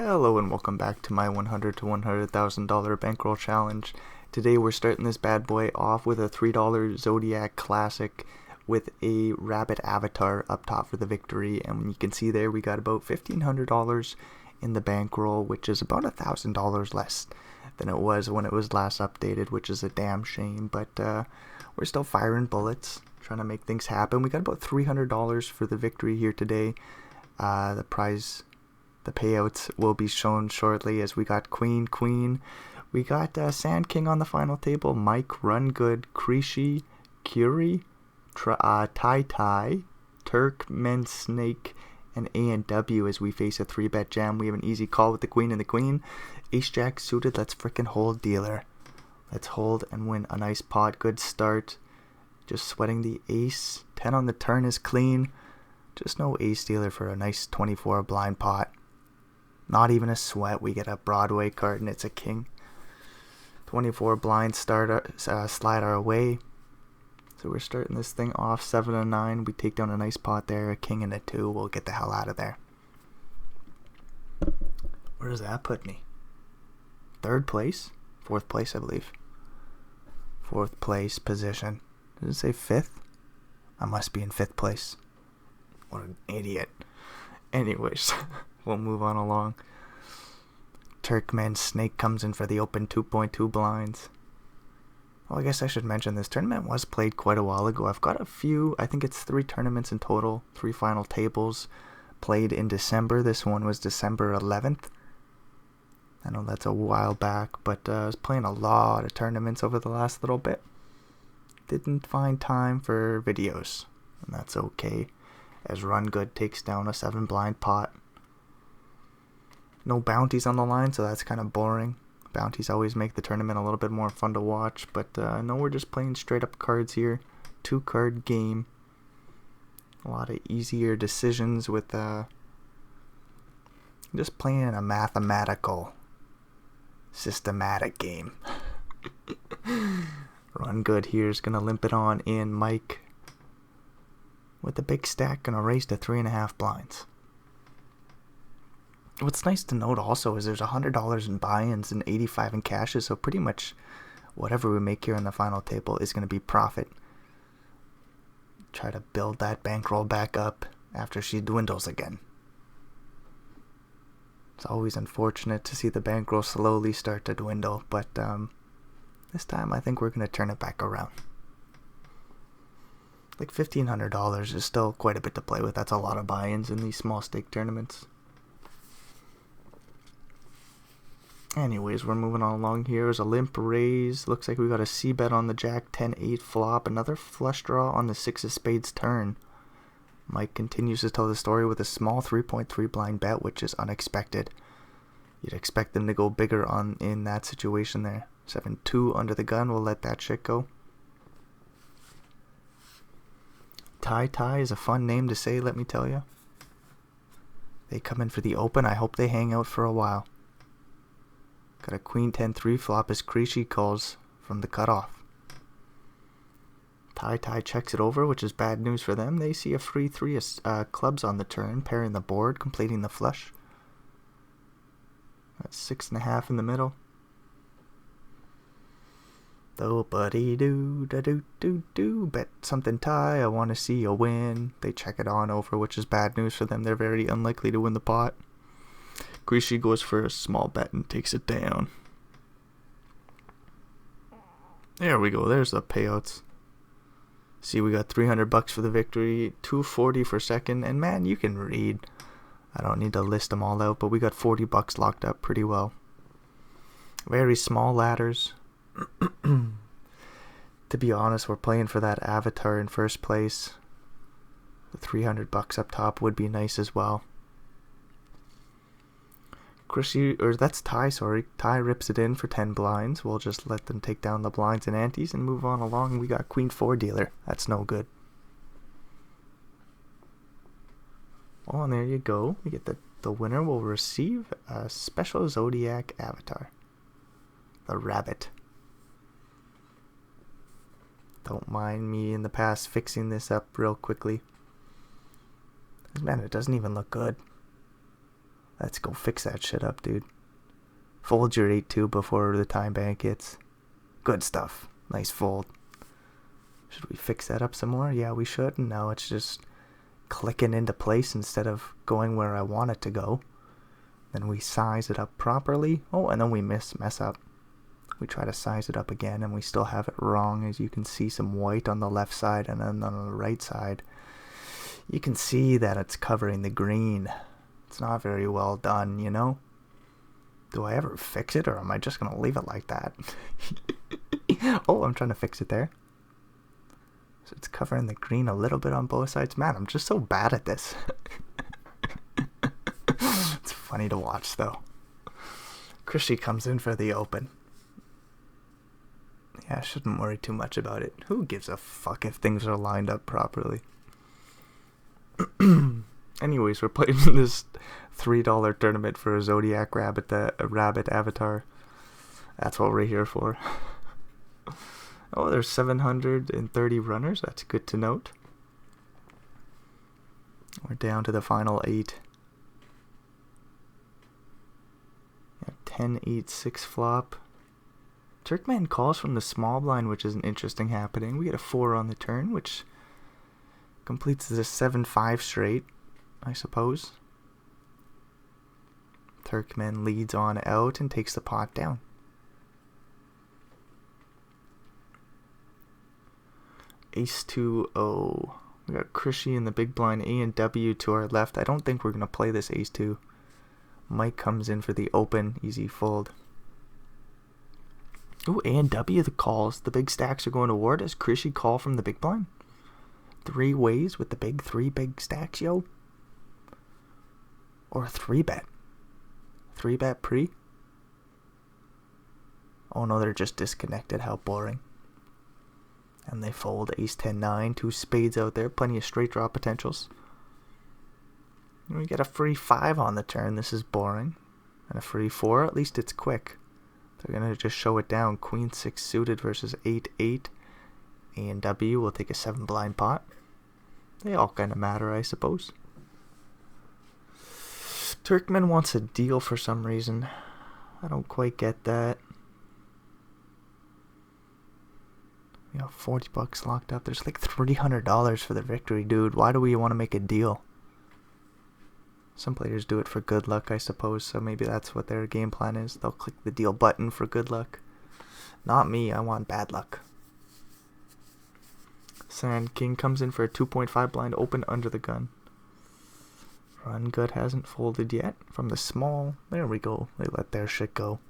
Hello and welcome back to my $100 to $100,000 bankroll challenge. Today we're starting this bad boy off with a $3 Zodiac classic with a rabbit avatar up top for the victory, and you can see there we got about $1,500 in the bankroll, which is about $1,000 less than it was when it was last updated, which is a damn shame, but we're still firing bullets, trying to make things happen. We got about $300 for the victory here today. The payouts will be shown shortly as we got Queen. We got Sand King on the final table, Mike, Run Good, Krishi, Curie, Tai, Turkmen Snake, and A&W as we face a 3-bet jam. We have an easy call with the Queen and the Queen. Ace Jack suited, let's frickin' hold dealer. Let's hold and win a nice pot. Good start. Just sweating the ace. 10 on the turn is clean. Just no ace dealer for a nice 24 blind pot. Not even a sweat. We get a Broadway card and it's a king. 24 blind slide our way. So we're starting this thing off 7 and 9. We take down a nice pot there, a king and a 2. We'll get the hell out of there. Where does that put me? 3rd place? 4th place, I believe. 4th place position. Does it say 5th? I must be in 5th place. What an idiot. Anyways, we'll move on along. Turkmen Snake comes in for the open 2.2 blinds. Well, I guess I should mention this tournament was played quite a while ago. I've got a few, I think it's 3 tournaments in total, 3 final tables played in December. This one was December 11th. I know that's a while back, but I was playing a lot of tournaments over the last little bit. Didn't find time for videos, and that's okay, as Run Good takes down a 7 blind pot. No bounties on the line, so that's kind of boring. Bounties always make the tournament a little bit more fun to watch, but no, we're just playing straight up cards here. 2-card game. A lot of easier decisions with just playing a mathematical, systematic game. Run Good here is going to limp it on in. Mike with a big stack, going to raise to 3.5 blinds. What's nice to note also is there's $100 in buy-ins and 85 in cashes, so pretty much whatever we make here in the final table is going to be profit. Try to build that bankroll back up after she dwindles again. It's always unfortunate to see the bankroll slowly start to dwindle, but this time I think we're going to turn it back around. Like $1,500 is still quite a bit to play with. That's a lot of buy-ins in these small stake tournaments. Anyways, we're moving on along here. There's a limp raise. Looks like we got a C-bet on the Jack 10-8 flop. Another flush draw on the 6 of spades turn. Mike continues to tell the story with a small 3.3 blind bet, which is unexpected. You'd expect them to go bigger in that situation there. 7-2 under the gun. We'll let that shit go. Tai is a fun name to say, let me tell you. They come in for the open. I hope they hang out for a while. Got a Queen 10-3 flop as Krishi calls from the cutoff. Tai checks it over, which is bad news for them. They see a free 3 clubs on the turn, pairing the board, completing the flush. That's 6.5 in the middle. Do buddy do da do bet something Tai. I want to see you win. They check it on over, which is bad news for them. They're very unlikely to win the pot. Krishi goes for a small bet and takes it down. There we go. There's the payouts. See, we got $300 for the victory, $240 for second, and man, you can read. I don't need to list them all out, but we got $40 locked up pretty well. Very small ladders. To be honest, we're playing for that avatar in first place. The $300 up top would be nice as well. That's Tai, sorry. Tai rips it in for 10 blinds. We'll just let them take down the blinds and antes and move on along. We got Queen 4 dealer. That's no good. Oh, and there you go. We get the winner will receive a special Zodiac avatar. The rabbit. Don't mind me in the past fixing this up real quickly. Man, it doesn't even look good. Let's go fix that shit up, dude. Fold your 8-2 before the time bank hits. Good stuff. Nice fold. Should we fix that up some more? Yeah, we should. And now it's just clicking into place instead of going where I want it to go. Then we size it up properly. Oh, and then we mess up. We try to size it up again, and we still have it wrong. As you can see, some white on the left side, and then on the right side, you can see that it's covering the green. It's not very well done, you know? Do I ever fix it, or am I just going to leave it like that? Oh, I'm trying to fix it there. So it's covering the green a little bit on both sides. Man, I'm just so bad at this. It's funny to watch, though. Chrissy comes in for the open. Yeah, I shouldn't worry too much about it. Who gives a fuck if things are lined up properly? Anyways, we're playing this $3 tournament for a Zodiac rabbit, rabbit avatar. That's what we're here for. Oh, there's 730 runners. That's good to note. We're down to the final 8. 10-8-6 flop. Turkman calls from the small blind, which is an interesting happening. We get a 4 on the turn, which completes the 7-5 straight, I suppose. Turkman leads on out and takes the pot down. Ace-2-0. We got Krishy in the big blind, A and W to our left. I don't think we're going to play this Ace-2. Mike comes in for the open, easy fold. Ooh, A and W, the calls. The big stacks are going toward us. Krishy call from the big blind. 3 ways with the big 3 big stacks, yo. Or a 3-bet. 3-bet pre. Oh no, they're just disconnected. How boring. And they fold Ace-10-9. 2 spades out there. Plenty of straight draw potentials. And we get a free 5 on the turn. This is boring. And a free 4. At least it's quick. They're going to just show it down. Queen 6 suited versus 8-8. A and W will take a 7 blind pot. They all kind of matter, I suppose. Turkman wants a deal for some reason. I don't quite get that. We have 40 bucks locked up. There's like $300 for the victory, dude. Why do we want to make a deal? Some players do it for good luck, I suppose, so maybe that's what their game plan is. They'll click the deal button for good luck. Not me, I want bad luck. Sand King comes in for a 2.5 blind open under the gun. Run Good hasn't folded yet from the small. There we go. They let their shit go.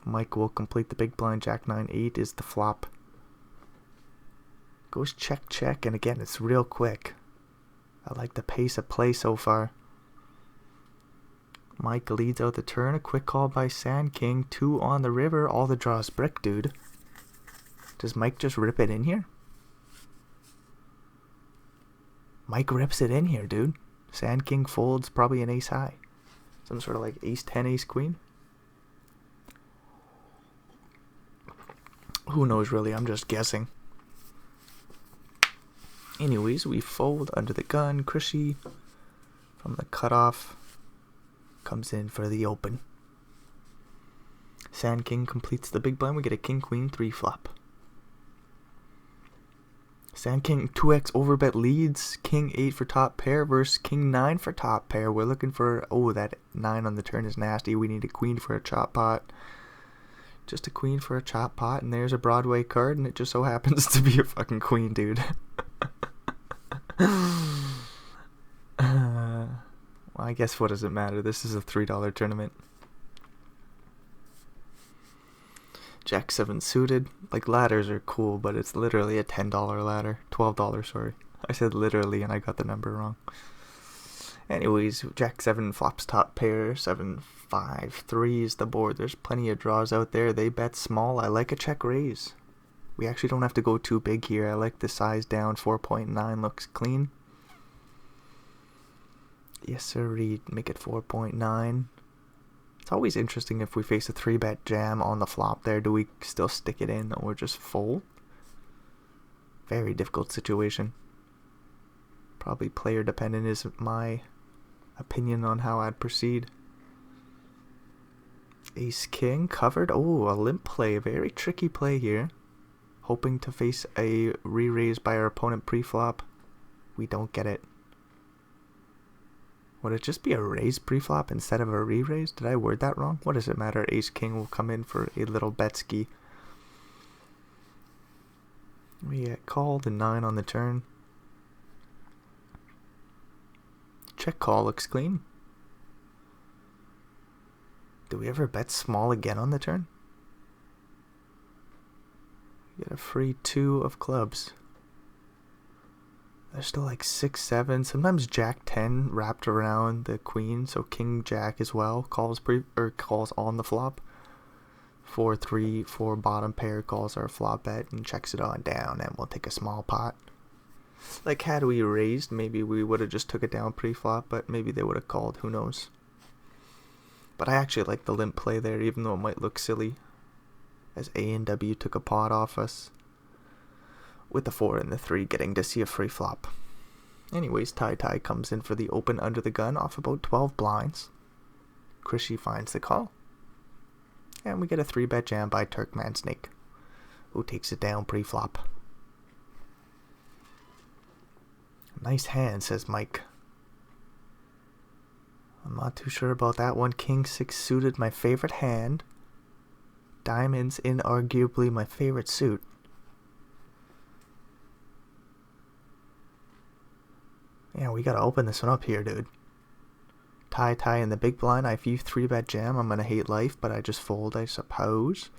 Mike will complete the big blind. Jack-9-8 is the flop. Goes check, check, and again, it's real quick. I like the pace of play so far. Mike leads out the turn. A quick call by Sand King. 2 on the river. All the draws brick, dude. Does Mike just rip it in here? Mike rips it in here, dude. Sand King folds probably an ace high. Some sort of like Ace-10, Ace-Queen. Who knows really, I'm just guessing. Anyways, we fold under the gun. Krishy from the cutoff comes in for the open. Sand King completes the big blind. We get a King Queen 3 flop. Sand King 2x overbet leads. King 8 for top pair versus King 9 for top pair. We're looking for... Oh, that 9 on the turn is nasty. We need a queen for a chop pot. Just a queen for a chop pot. And there's a Broadway card. And it just so happens to be a fucking queen, dude. Well, I guess what does it matter? This is a $3 tournament. Jack-7 suited. Like, ladders are cool, but it's literally a $10 ladder. $12, sorry. I said literally, and I got the number wrong. Anyways, Jack-7 flops top pair. 7-5-3 is the board. There's plenty of draws out there. They bet small. I like a check raise. We actually don't have to go too big here. I like the size down. 4.9 looks clean. Yes, sir. Make it 4.9. It's always interesting if we face a 3-bet jam on the flop there. Do we still stick it in or just fold? Very difficult situation. Probably player dependent is my opinion on how I'd proceed. Ace king covered. Oh, a limp play. Very tricky play here. Hoping to face a re-raise by our opponent pre-flop. We don't get it. Would it just be a raise pre-flop instead of a re-raise? Did I word that wrong? What does it matter? Ace king will come in for a little bet ski. We get called and 9 on the turn. Check call looks clean. Do we ever bet small again on the turn? Get a free 2 of clubs. There's still like 6, 7. Sometimes Jack 10 wrapped around the queen, so King Jack as well calls calls on the flop. 4, 3, 4 bottom pair calls our flop bet and checks it on down, and we'll take a small pot. Like had we raised, maybe we would have just took it down pre-flop, but maybe they would have called. Who knows? But I actually like the limp play there, even though it might look silly, as A and W took a pot off us, with the 4 and the 3 getting to see a free flop. Anyways, Tai comes in for the open under the gun off about 12 blinds. Krishy finds the call. And we get a 3-bet jam by Turkman Snake, who takes it down pre-flop. Nice hand, says Mike. I'm not too sure about that one. King 6 suited, my favorite hand. Diamonds, inarguably my favorite suit. Yeah, we gotta open this one up here, dude. Tai in the big blind. If you 3-bet jam, I'm gonna hate life, but I just fold, I suppose.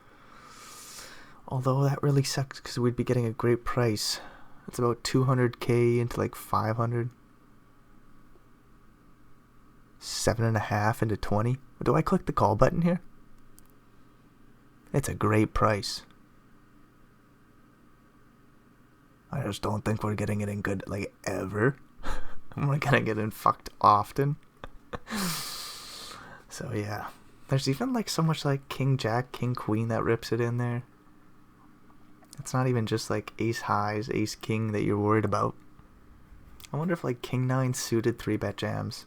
Although that really sucks because we'd be getting a great price. It's about 200k into like 500. 7.5 into 20. Do I click the call button here? It's a great price. I just don't think we're getting it in good, like, ever. We're gonna get in fucked often. So yeah, there's even like so much like King Jack, King Queen that rips it in there. It's not even just like Ace Highs, Ace King that you're worried about. I wonder if like King 9 suited 3-bet jams.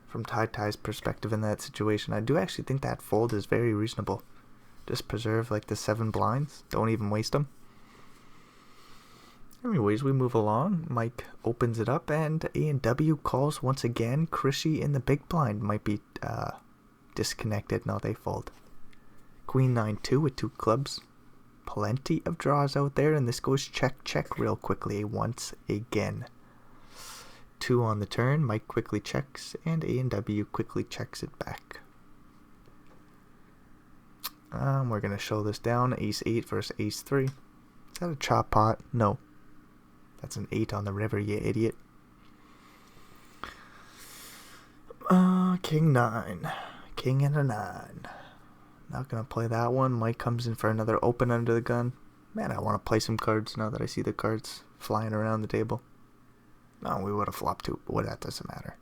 From Tai's perspective in that situation, I do actually think that fold is very reasonable. Just preserve like the 7 blinds. Don't even waste them. Anyways, we move along. Mike opens it up, and A&W calls once again. Krishy in the big blind might be disconnected. No, they fold. Queen 9-2 with 2 clubs. Plenty of draws out there, and this goes check real quickly once again. 2 on the turn. Mike quickly checks, and A&W quickly checks it back. We're going to show this down. Ace 8 versus Ace 3. Is that a chop pot? No. That's an 8 on the river, you idiot. King 9. King and a 9. Not going to play that one. Mike comes in for another open under the gun. Man, I want to play some cards now that I see the cards flying around the table. No, we would have flopped too, but that doesn't matter.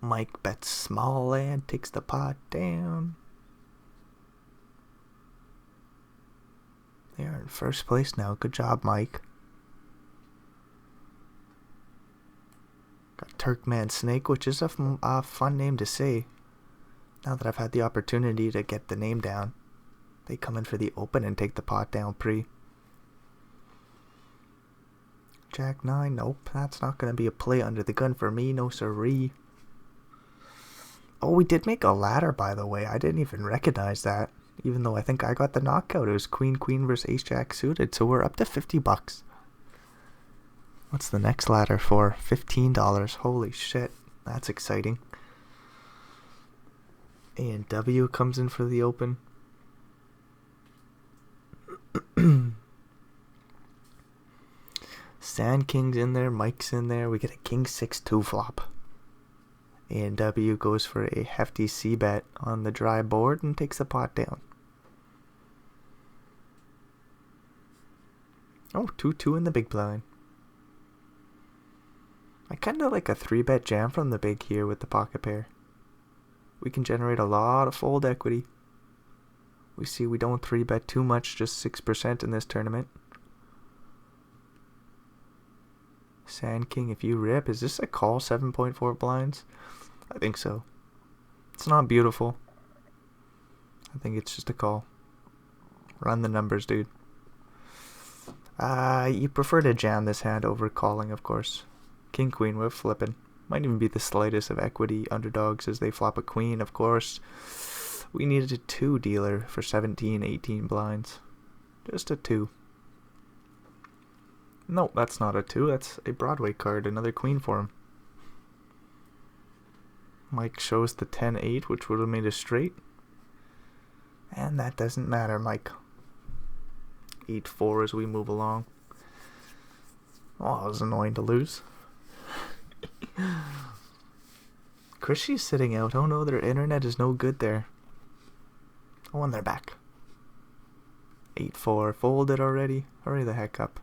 Mike bets small and takes the pot down. They are in first place now. Good job, Mike. Got Turkman Snake, which is a fun name to say. Now that I've had the opportunity to get the name down. They come in for the open and take the pot down pre. Jack 9, nope. That's not going to be a play under the gun for me. No siree. Oh, we did make a ladder, by the way. I didn't even recognize that. Even though I think I got the knockout. It was Queen versus Ace Jack suited. So we're up to $50. What's the next ladder for? $15. Holy shit. That's exciting. A&W comes in for the open. Sand King's in there. Mike's in there. We get a King 6-2 flop. A&W goes for a hefty C-bet on the dry board and takes the pot down. Oh, 2-2 in the big blind. I kind of like a 3-bet jam from the big here with the pocket pair. We can generate a lot of fold equity. We see we don't 3-bet too much, just 6% in this tournament. Sand King, if you rip. Is this a call 7.4 blinds? I think so. It's not beautiful. I think it's just a call. Run the numbers, dude. You prefer to jam this hand over calling, of course. King, queen, we're flipping. Might even be the slightest of equity underdogs as they flop a queen, of course. We needed a 2 dealer for 17, 18 blinds. Just a 2. No, that's not a 2. That's a Broadway card. Another queen for him. Mike shows the 10-8, which would have made a straight. And that doesn't matter, Mike. 8-4 as we move along. Oh, it was annoying to lose. Chrissy's sitting out. Oh no, their internet is no good there. Oh, and they're back. 8-4. Folded already. Hurry the heck up.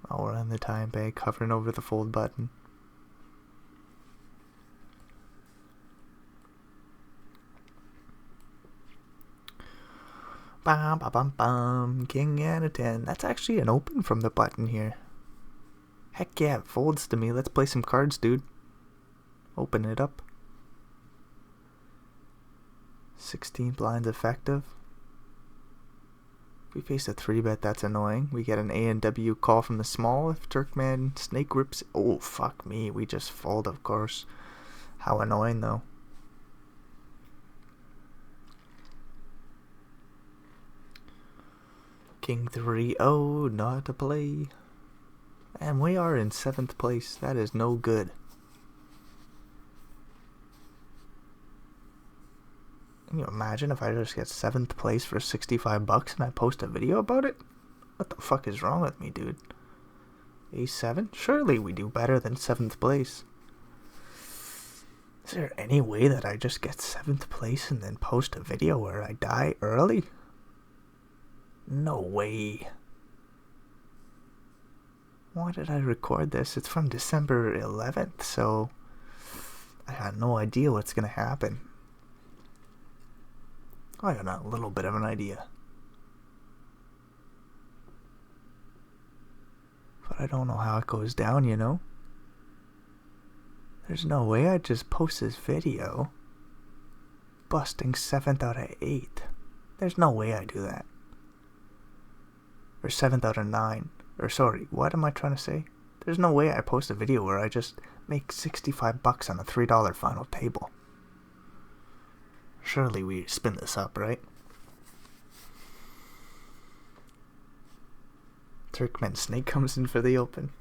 Oh, we're in the time bank, hovering over the fold button. Bam, bam, bam, bam. King and a 10. That's actually an open from the button here. Heck yeah, it folds to me. Let's play some cards, dude. Open it up. 16 blinds effective. If we face a 3-bet, that's annoying. We get an A and W call from the small. If Turkman snake rips... Oh, fuck me. We just fold, of course. How annoying, though. King 3-0, not to play. And we are in 7th place. That is no good. Can you imagine if I just get 7th place for $65 and I post a video about it? What the fuck is wrong with me, dude? A7? Surely we do better than 7th place. Is there any way that I just get 7th place and then post a video where I die early? No way. Why did I record this? It's from December 11th, so I had no idea what's gonna happen. I got a little bit of an idea. But I don't know how it goes down, you know? There's no way I'd just post this video busting 7th out of 8. There's no way I do that. Or 7th out of 9. Or sorry, what am I trying to say? There's no way I post a video where I just make $65 on a $3 final table. Surely we spin this up, right? Turkmen Snake comes in for the open.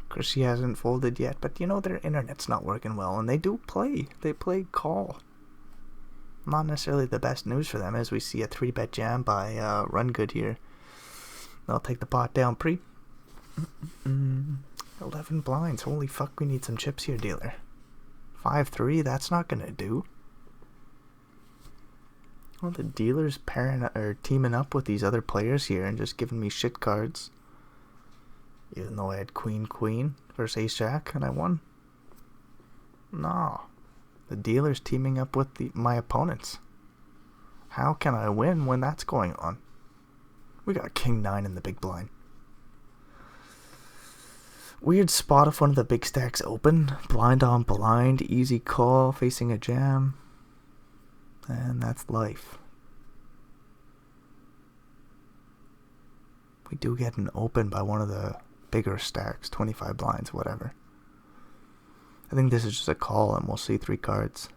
Chrissy hasn't folded yet, but you know their internet's not working well, and they do play. They play call. Not necessarily the best news for them as we see a 3-bet jam by Run Good here. They'll take the pot down pre. 11 blinds. Holy fuck, we need some chips here, dealer. 5-3, that's not gonna do. Well, the dealer's teaming up with these other players here and just giving me shit cards. Even though I had queen versus ace-jack and I won. No. The dealer's teaming up with my opponents. How can I win when that's going on? We got king 9 in the big blind. Weird spot if one of the big stacks open. Blind on blind. Easy call. Facing a jam. And that's life. We do get an open by one of the bigger stacks. 25 blinds, whatever. I think this is just a call and we'll see 3 cards.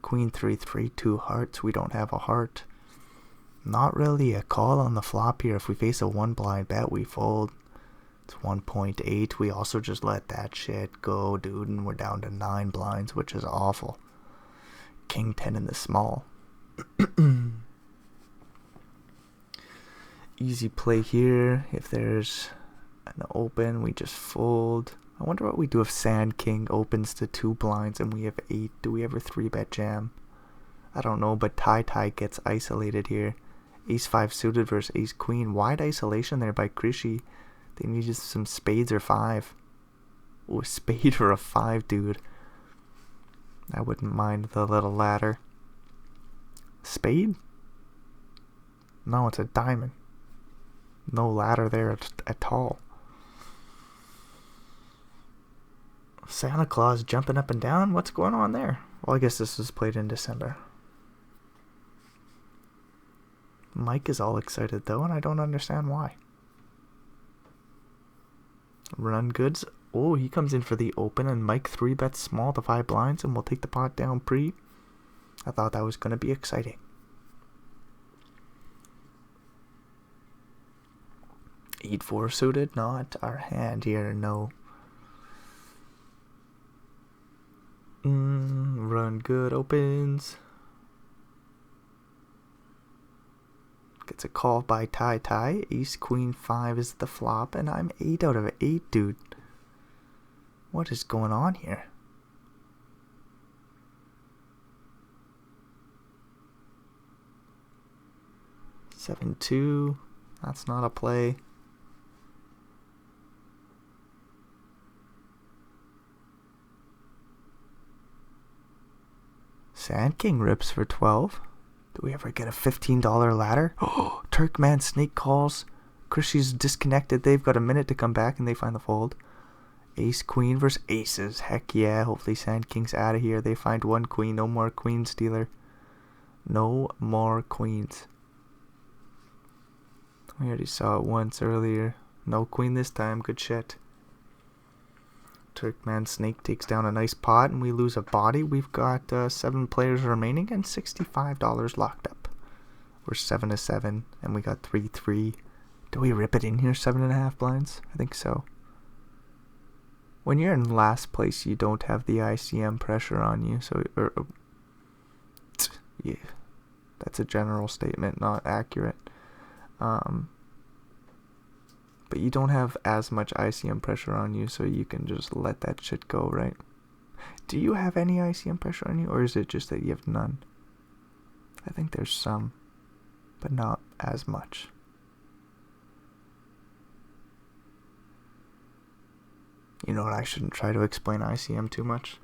Queen 3-3, 2 hearts. We don't have a heart. Not really a call on the flop here. If we face a 1 blind bet, we fold. It's 1.8. We also just let that shit go, dude, and we're down to 9 blinds, which is awful. King 10 in the small. Easy play here. If there's an open, we just fold. I wonder what we do if Sand King opens to 2 blinds and we have 8. Do we ever 3-bet jam? I don't know, but tie gets isolated here. Ace-5 suited versus Ace-Queen. Wide isolation there by Krishy. They needed some spades or 5. Oh, a spade or a 5, dude. I wouldn't mind the little ladder. Spade? No, it's a diamond. No ladder there at all. Santa Claus jumping up and down? What's going on there? Well, I guess this was played in December. Mike is all excited though, and I don't understand why. Run goods. Oh, he comes in for the open, and Mike 3-bets small to 5 blinds, and we'll take the pot down pre. I thought that was going to be exciting. 8-4 suited, not our hand here, no. Run good opens. Gets a call by tie. Ace queen 5 is the flop, and I'm 8 out of 8, dude. What is going on here? Seven two. That's not a play. Sand King rips for 12. Do we ever get a $15 ladder? Oh, Turkman snake calls. Krishy's disconnected. They've got a minute to come back, and they find the fold. Ace queen versus aces. Heck yeah. Hopefully Sand King's out of here. They find one queen. No more queens, dealer. No more queens. We already saw it once earlier. No queen this time. Good shit. Turkman Snake takes down a nice pot, and we lose a body. We've got 7 players remaining and $65 locked up. We're 7-7, and we got 3-3. Do we rip it in here? 7.5 blinds? I think so. When you're in last place, you don't have the ICM pressure on you. So, yeah, that's a general statement, not accurate. But you don't have as much ICM pressure on you, so you can just let that shit go, right? Do you have any ICM pressure on you, or is it just that you have none? I think there's some, but not as much. You know what, I shouldn't try to explain ICM too much.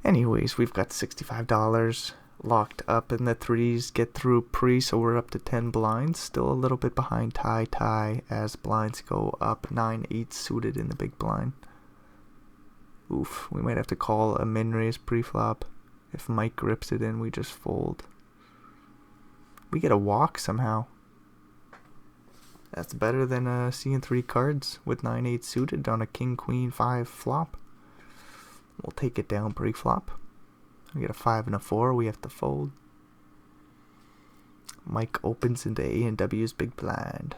Anyways, we've got $65 locked up in the threes. Get through pre, so we're up to 10 blinds. Still a little bit behind tie as blinds go up. 9-8 suited in the big blind. Oof, we might have to call a min raise pre-flop. If Mike grips it in, we just fold. We get a walk somehow. That's better than seeing 3 cards with 9-8 suited on a king queen 5 flop. We'll take it down pre-flop. We get a 5 and a 4. We have to fold. Mike opens into A&W's big blind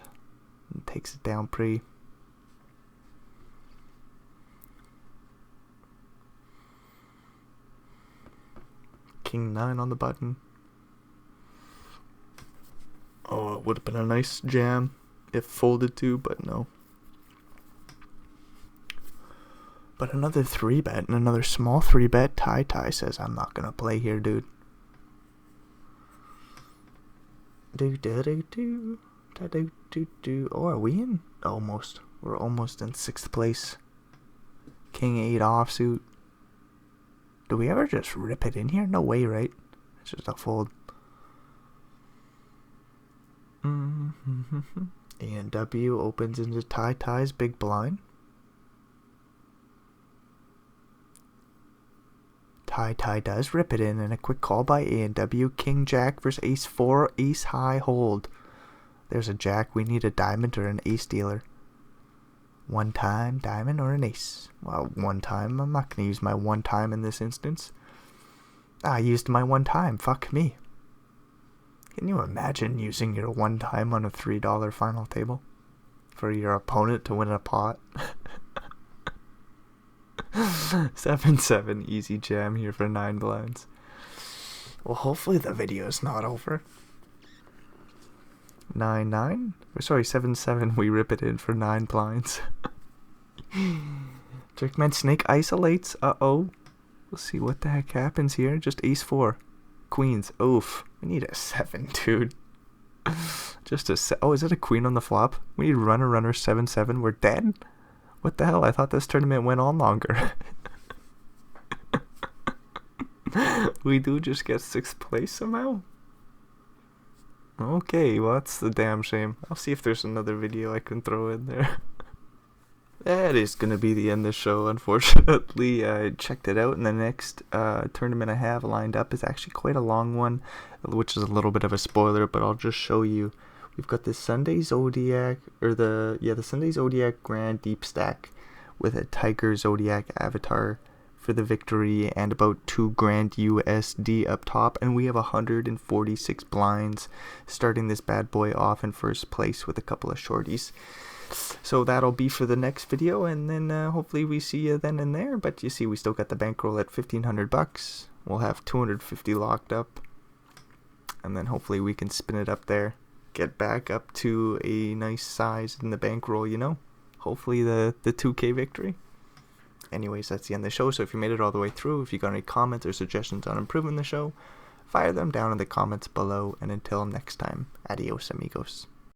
and takes it down pre. King 9 on the button. Oh, it would have been a nice jam if folded to, but no. But another 3-bet and another small 3-bet. Tie says, I'm not going to play here, dude. Oh, are we in? Almost. We're almost in 6th place. King 8 offsuit. Do we ever just rip it in here? No way, right? It's just a fold. A&W opens into Tie's big blind. Tie does rip it in, and a quick call by A&W. King Jack versus Ace 4. Ace high hold. There's a Jack. We need a diamond or an ace dealer. One time, diamond or an ace. Well, one time. I'm not going to use my one time in this instance. I used my one time. Fuck me. Can you imagine using your one time on a $3 final table for your opponent to win a pot? 7-7 easy jam here for 9 blinds. Well, hopefully the video's not over. 9-9. Sorry, 7-7. We rip it in for 9 blinds. Turkman Snake isolates. Uh-oh. We'll see what the heck happens here. Just ace 4. Queens. Oof. We need a 7, dude. Just a oh, is it a queen on the flop? We need runner 7-7. We're dead? What the hell? I thought this tournament went on longer. We do just get 6th place somehow? Okay, well that's a damn shame. I'll see if there's another video I can throw in there. That is going to be the end of the show, unfortunately. I checked it out, and the next tournament I have lined up is actually quite a long one, which is a little bit of a spoiler, but I'll just show you. We've got the Sunday Zodiac, or the Sunday Zodiac Grand Deep Stack with a Tiger Zodiac avatar for the victory and about 2 grand USD up top, and we have 146 blinds, starting this bad boy off in first place with a couple of shorties. So that'll be for the next video, and then hopefully we see you then and there. But you see, we still got the bankroll at $1,500. We'll have 250 locked up, and then hopefully we can spin it up there, get back up to a nice size in the bankroll, you know. Hopefully the 2K victory. Anyways, that's the end of the show. So if you made it all the way through, if you got any comments or suggestions on improving the show, fire them down in the comments below. And until next time, adios amigos.